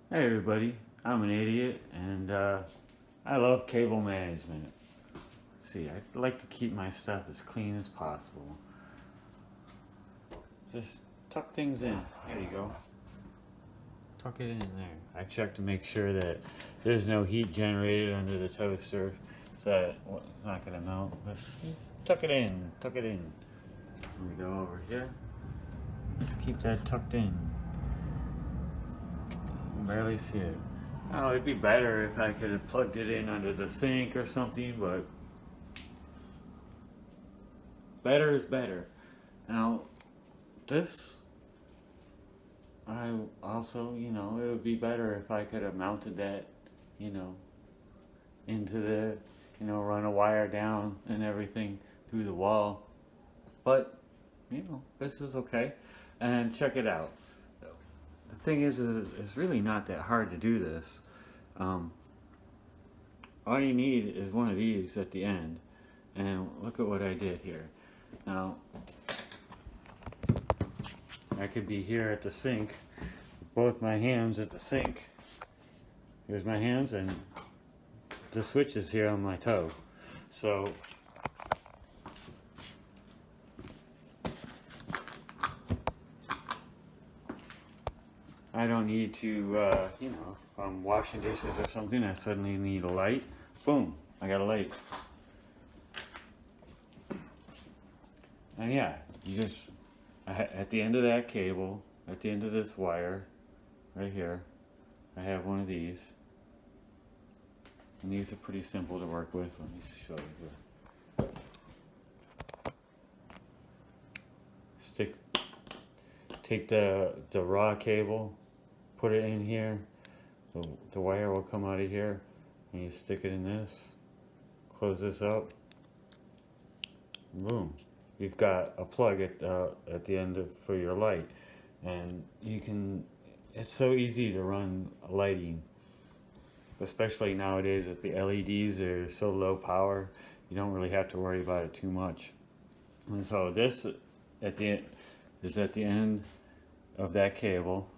Hey everybody, I'm an idiot and I love cable management. See, I like to keep my stuff as clean as possible. Just tuck things in. There you go. Tuck it in there. I check to make sure that there's no heat generated under the toaster so that it's not going to melt. But tuck it in, tuck it in. Let me go over here. Just keep that tucked in. You can barely see it. Oh, it'd be better if I could have plugged it in under the sink or something, but better is better. Now, this, I also, it would be better if I could have mounted that, you know, into the, run a wire down and everything through the wall. But, this is okay. And check it out. The thing is it's really not that hard to do this. Um, all you need is one of these at the end, and look at what I did here. Now, I could be here at the sink, both my hands at the sink. Here's my hands, and the switch is here on my toe. So, I don't need to, if I'm washing dishes or something, I suddenly need a light. Boom, I got a light. And yeah, you just, at the end of that cable, at the end of this wire, right here, I have one of these. And these are pretty simple to work with. Let me show you here. Take the raw cable, put it in here. The wire will come out of here, and you stick it in this. Close this up. Boom. You've got a plug at the end for your light, and it's so easy to run lighting, especially nowadays with the LEDs. They're so low power, you don't really have to worry about it too much. And so this is at the end of that cable,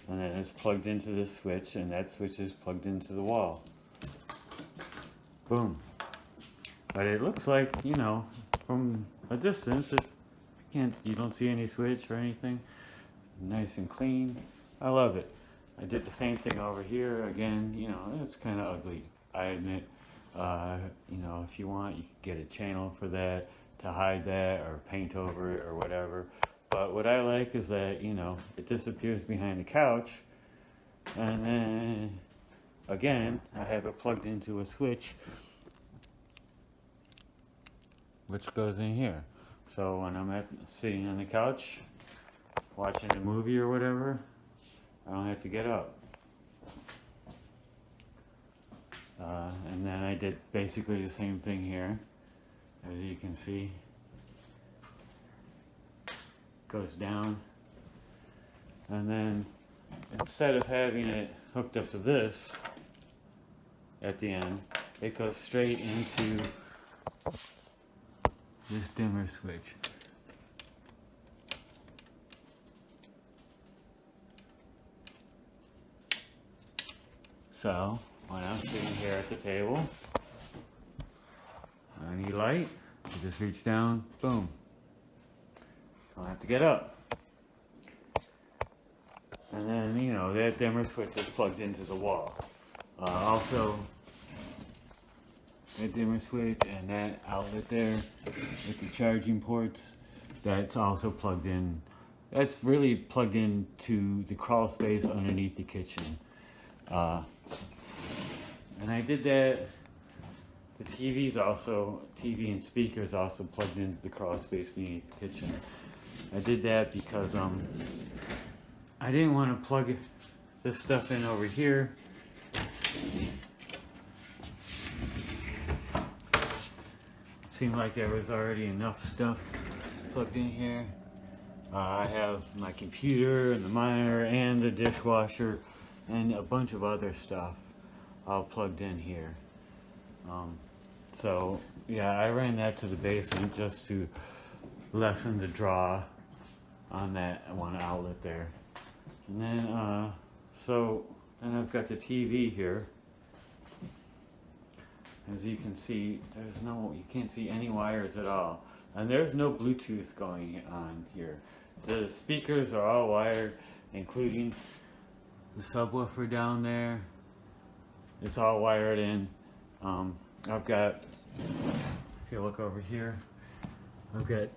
and then it's plugged into this switch, and that switch is plugged into the wall. Boom. But it looks like, from a distance, you don't see any switch or anything. Nice and clean. I love it. I did the same thing over here. Again, it's kind of ugly, I admit. If you want, you can get a channel for that to hide that or paint over it or whatever. But what I like is that, it disappears behind the couch, and then again, I have it plugged into a switch which goes in here. So when I'm sitting on the couch watching a movie or whatever, I don't have to get up. And then I did basically the same thing here. As you can see, goes down, and then instead of having it hooked up to this at the end, it goes straight into this dimmer switch. So when I'm sitting here at the table, I need light, you just reach down, boom. Don't have to get up. And then, that dimmer switch is plugged into the wall. Also, that dimmer switch and that outlet there with the charging ports, that's also plugged in. That's really plugged into the crawl space underneath the kitchen. And I did that. The TV and speakers also plugged into the crawl space beneath the kitchen. I did that because I didn't want to plug this stuff in over here. Seemed like there was already enough stuff plugged in here. I have my computer and the monitor and the dishwasher and a bunch of other stuff all plugged in here. So yeah, I ran that to the basement just to lessen the draw on that one outlet there. And then so And I've got the TV here. As you can see, you can't see any wires at all. And there's no Bluetooth going on here. The speakers are all wired, including the subwoofer down there. It's all wired in. I've got, if you look over here, I've got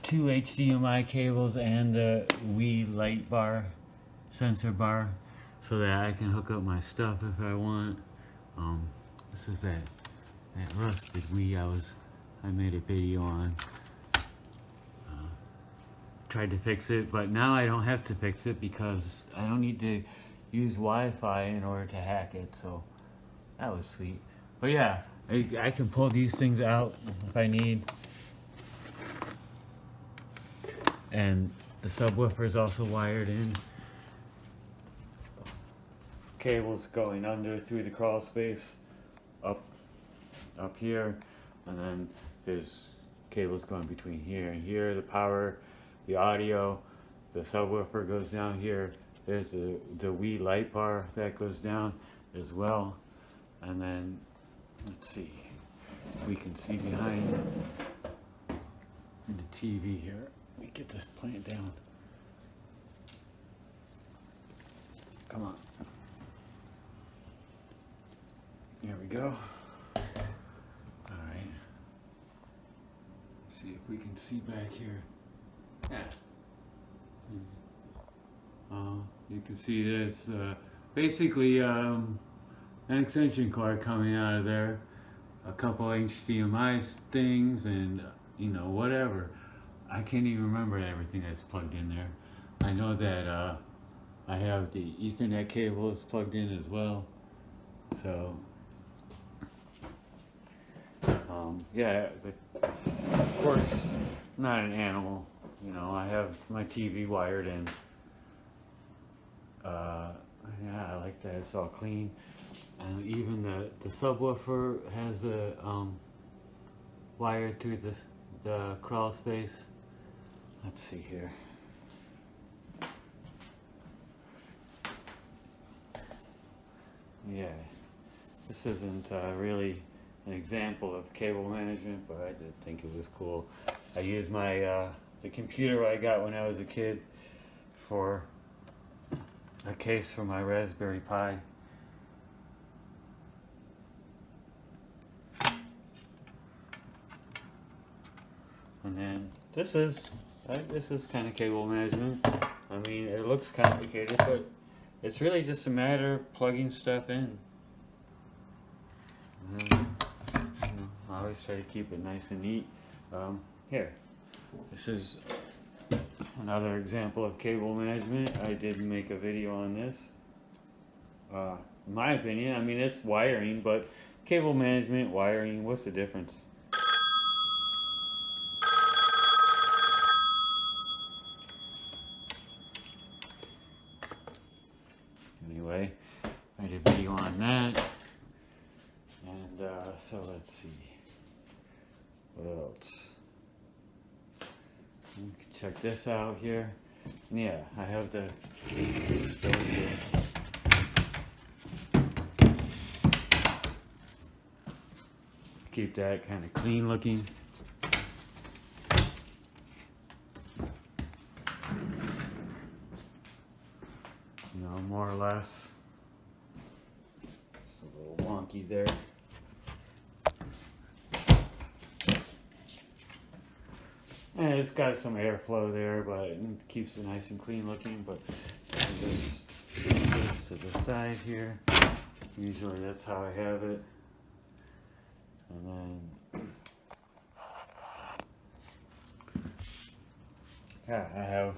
2 HDMI cables and the Wii light bar, sensor bar, so that I can hook up my stuff if I want. This is that rusted Wii I made a video on. Tried to fix it, but now I don't have to fix it because I don't need to use Wi-Fi in order to hack it, so that was sweet. But yeah, I can pull these things out if I need. And the subwoofer is also wired in. Cables going under through the crawl space up here, and then there's cables going between here and here. The power, the audio, the subwoofer goes down here. There's the Wii light bar that goes down as well. And then let's see, we can see behind the TV here. Let me get this plant down. Come on. There we go. Alright. See if we can see back here. Yeah. You can see there's basically an extension cord coming out of there. A couple HDMI things and whatever. I can't even remember everything that's plugged in there. I know that I have the Ethernet cables plugged in as well. So yeah, but of course, I'm not an animal. I have my TV wired in. Yeah, I like that. It's all clean. And even the subwoofer has a wire through the crawl space. Let's see here. Yeah, this isn't really an example of cable management, but I did think it was cool. I used my the computer I got when I was a kid for a case for my Raspberry Pi. And then this is kind of cable management. I mean, it looks complicated, but it's really just a matter of plugging stuff in. I always try to keep it nice and neat. Here, this is another example of cable management. I did make a video on this. In my opinion, I mean, it's wiring, but cable management, wiring, what's the difference? Anyway, I did a video on that. And so let's see. What else? You can check this out here. And yeah, I have the stove here. Keep that kind of clean looking. More or less. It's a little wonky there. And it's got some airflow there, but it keeps it nice and clean looking. But this to the side here. Usually that's how I have it. And then yeah, I have,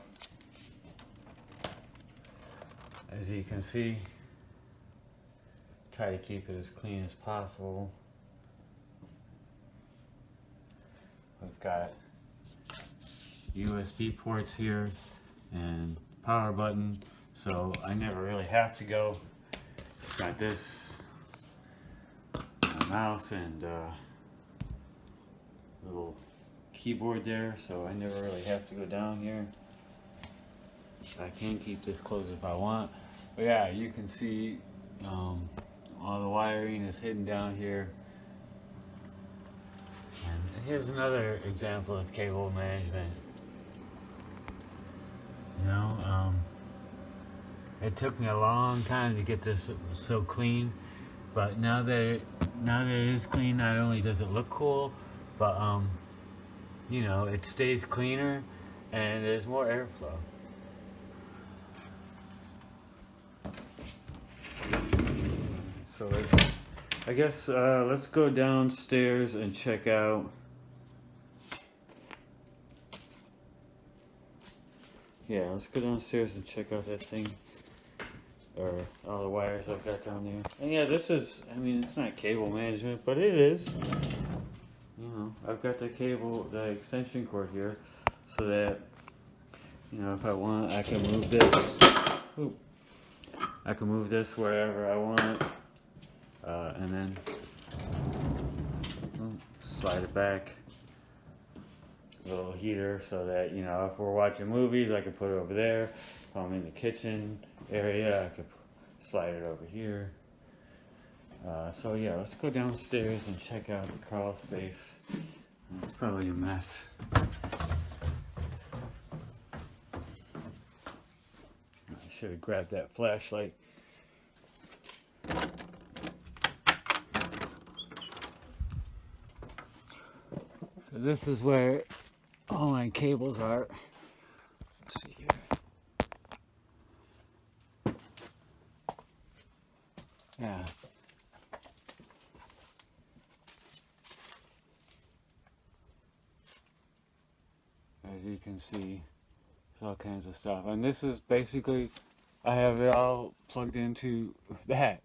as you can see, try to keep it as clean as possible. We've got USB ports here and power button, so I never really have to go. Got this mouse and little keyboard there, so I never really have to go down here. I can keep this closed if I want. But yeah, you can see all the wiring is hidden down here. And here's another example of cable management. You know, it took me a long time to get this so clean, but now that it is clean, not only does it look cool, but you know, it stays cleaner and there's more airflow. So let's go downstairs and check out. Yeah, let's go downstairs and check out that thing. Or all the wires I've got down there. And yeah, this is, I mean, it's not cable management, but it is. You know, I've got the extension cord here, so that, you know, if I want, I can move this. Ooh, I can move this wherever I want, and then slide it back. Little heater, so that, you know, if we're watching movies, I can put it over there. If I'm in the kitchen area, I could slide it over here. So yeah, let's go downstairs and check out the crawl space. It's probably a mess. I should have grabbed that flashlight. So this is where all my cables are. Let's see here. Yeah. As you can see, there's all kinds of stuff. And this is basically, I have it all plugged into that.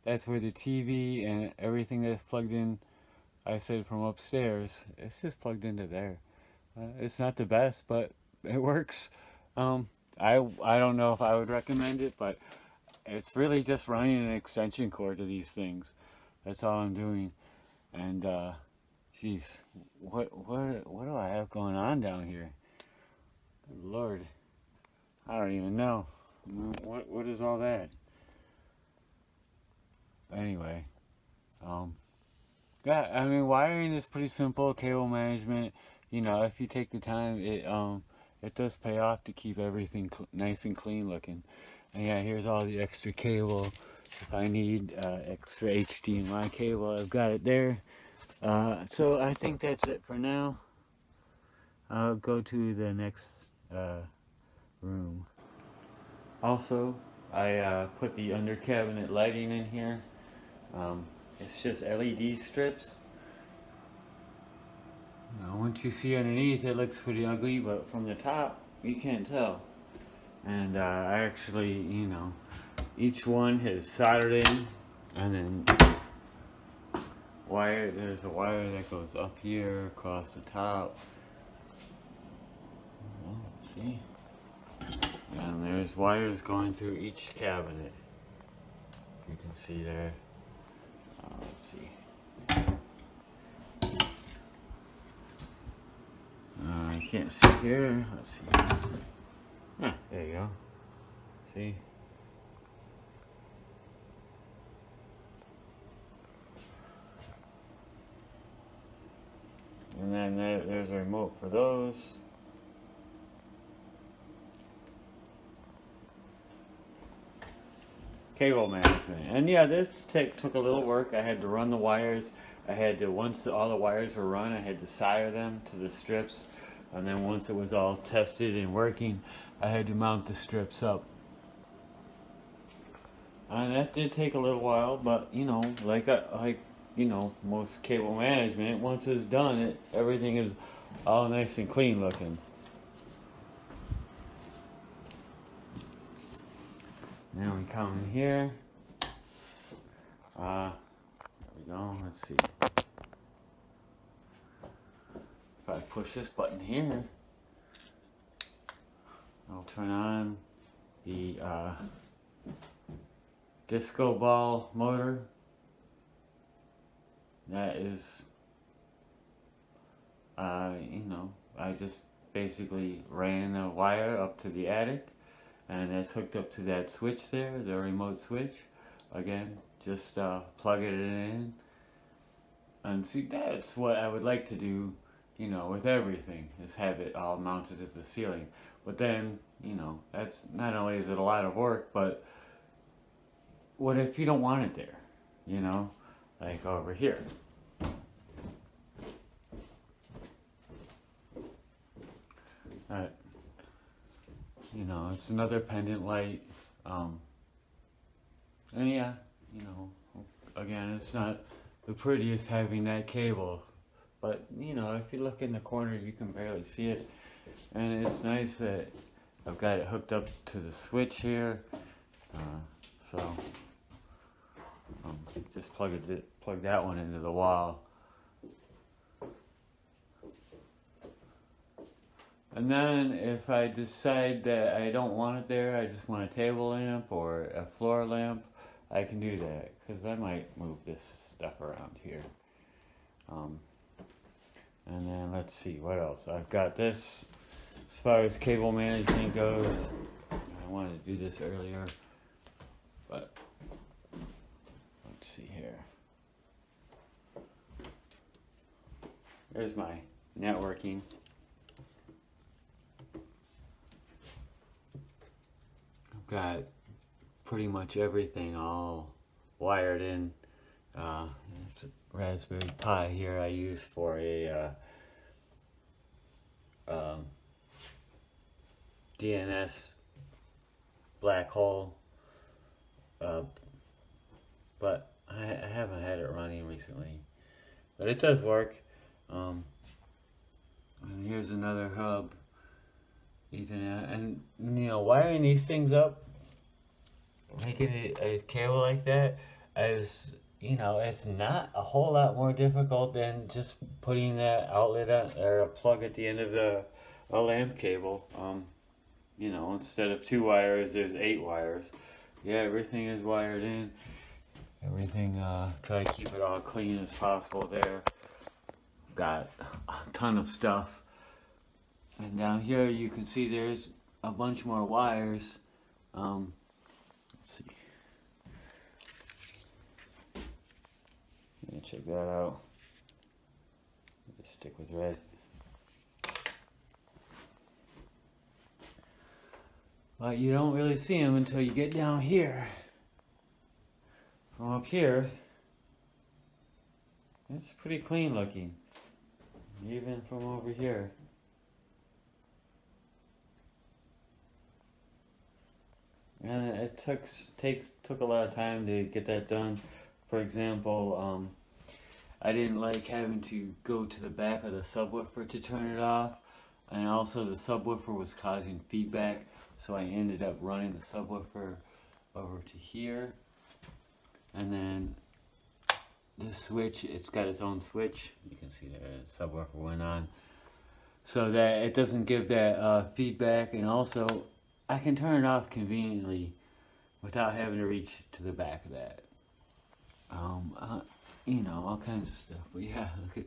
That's where the TV and everything that's plugged in, I said from upstairs, it's just plugged into there. It's not the best, but it works. I don't know if I would recommend it, but it's really just running an extension cord to these things. That's all I'm doing. And jeez, what do I have going on down here? Good Lord, I don't even know. What is all that? Anyway, yeah, I mean, wiring is pretty simple. Cable management, you know, if you take the time, it does pay off to keep everything nice and clean looking. And yeah, here's all the extra cable. If I need extra HDMI cable, I've got it there. So I think that's it for now. I'll go to the next room. Also, I put the under cabinet lighting in here. It's just LED strips. Once you see underneath, it looks pretty ugly, but from the top, you can't tell. And I actually, you know, each one has soldered in, and then there's a wire that goes up here across the top. Oh, see? And there's wires going through each cabinet. You can see there. Let's see. I can't see here. Let's see. Ah, there you go. See? And then there's a remote for those. Cable management. And yeah, this took a little work. I had to run the wires. I had to, once all the wires were run, I had to solder them to the strips. And then once it was all tested and working, I had to mount the strips up. And that did take a little while, but you know, like you know, most cable management, once it's done, everything is all nice and clean looking. Now we come in here. There we go. Let's see. If I push this button here, I'll turn on the disco ball motor. That is, you know, I just basically ran a wire up to the attic, and it's hooked up to that switch there, the remote switch. Again, just plug it in, and see, that's what I would like to do, you know, with everything, is have it all mounted at the ceiling. But then, you know, that's not only is it a lot of work, but what if you don't want it there? You know, like over here. Uh, you know, it's another pendant light. And yeah, you know, again, it's not the prettiest having that cable, but you know, if you look in the corner, you can barely see it, and it's nice that I've got it hooked up to the switch here. So just plug that one into the wall. And then if I decide that I don't want it there, I just want a table lamp or a floor lamp, I can do that, because I might move this stuff around here. And then let's see, what else? I've got this, as far as cable management goes. I wanted to do this earlier, but let's see here. There's my networking. I've got pretty much everything all wired in. It's a Raspberry Pi here I use for a DNS black hole, but I haven't had it running recently, but it does work. And here's another hub, Ethernet, and you know, wiring these things up, making it a cable like that, as you know, it's not a whole lot more difficult than just putting that outlet on, or a plug at the end of a lamp cable. You know, instead of 2 wires, there's 8 wires. Yeah, everything is wired in. Everything, try to keep it all clean as possible there. Got a ton of stuff. And down here you can see there's a bunch more wires. Let's see. Let me check that out. Just stick with red. But you don't really see them until you get down here. From up here, it's pretty clean looking. Even from over here. And it took a lot of time to get that done. For example, I didn't like having to go to the back of the subwoofer to turn it off, and also the subwoofer was causing feedback, so I ended up running the subwoofer over to here, and then this switch, it's got its own switch. You can see the subwoofer went on, so that it doesn't give that feedback, and also I can turn it off conveniently without having to reach to the back of that. You know, all kinds of stuff. But yeah, look at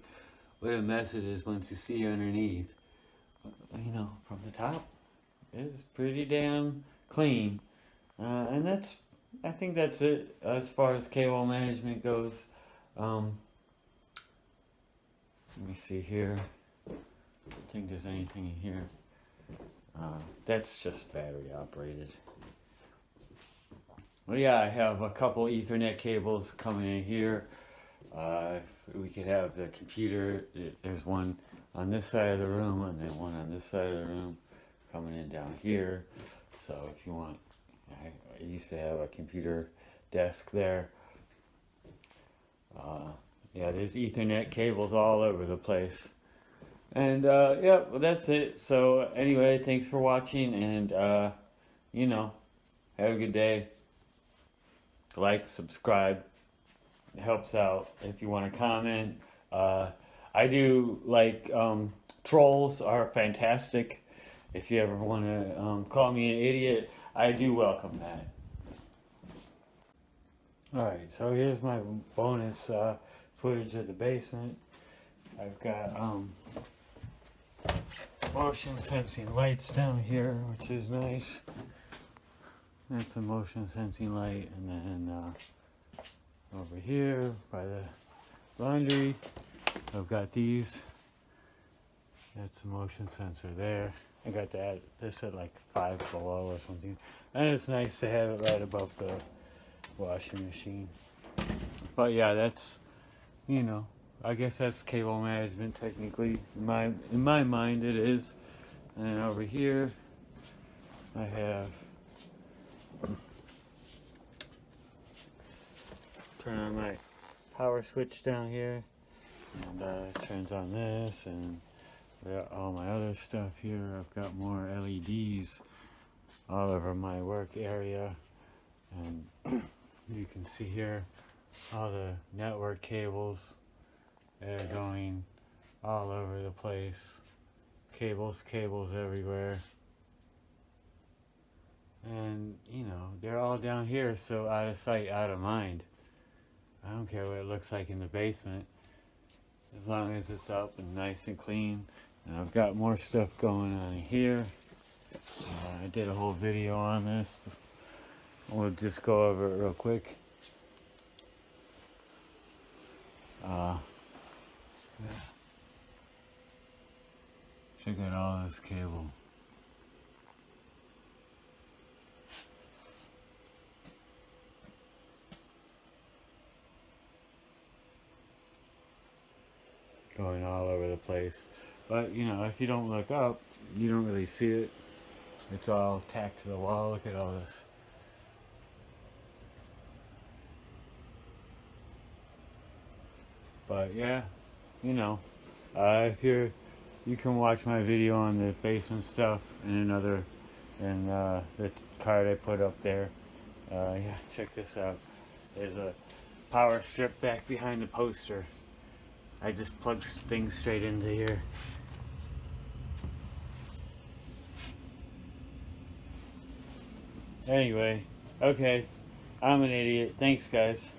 what a mess it is once you see underneath. You know, from the top, it's pretty damn clean. And I think that's it as far as cable management goes. Let me see here. I don't think there's anything in here. That's just battery operated. Well, yeah, I have a couple Ethernet cables coming in here. We could have the computer. There's one on this side of the room, and then one on this side of the room coming in down here. So if you want, I used to have a computer desk there. Yeah, there's Ethernet cables all over the place. And yeah, well, that's it. So anyway, thanks for watching, and you know, have a good day. Like, subscribe. It helps out. If you want to comment, I do like trolls are fantastic. If you ever want to call me an idiot, I do welcome that. Alright, so here's my bonus footage of the basement. I've got motion sensing lights down here, which is nice. That's a motion sensing light, and then over here by the laundry, I've got these. That's a motion sensor there. I got this at like 5 below or something, and it's nice to have it right above the washing machine. But yeah, that's, you know, I guess that's cable management technically. In my mind it is. And then over here I have turn on my power switch down here, and it turns on this, and all my other stuff here. I've got more LEDs all over my work area, and you can see here all the network cables. They're going all over the place. Cables everywhere. And, you know, they're all down here, so out of sight, out of mind. I don't care what it looks like in the basement, as long as it's up and nice and clean. And I've got more stuff going on here. I did a whole video on this. We'll just go over it real quick. Check out all this cable. Going all over the place. But, you know, if you don't look up, you don't really see it. It's all tacked to the wall. Look at all this. But yeah, you know, if you can watch my video on the basement stuff and the card I put up there. Yeah, check this out. There's a power strip back behind the poster. I just plug things straight into here. Anyway, okay, I'm an idiot. Thanks, guys.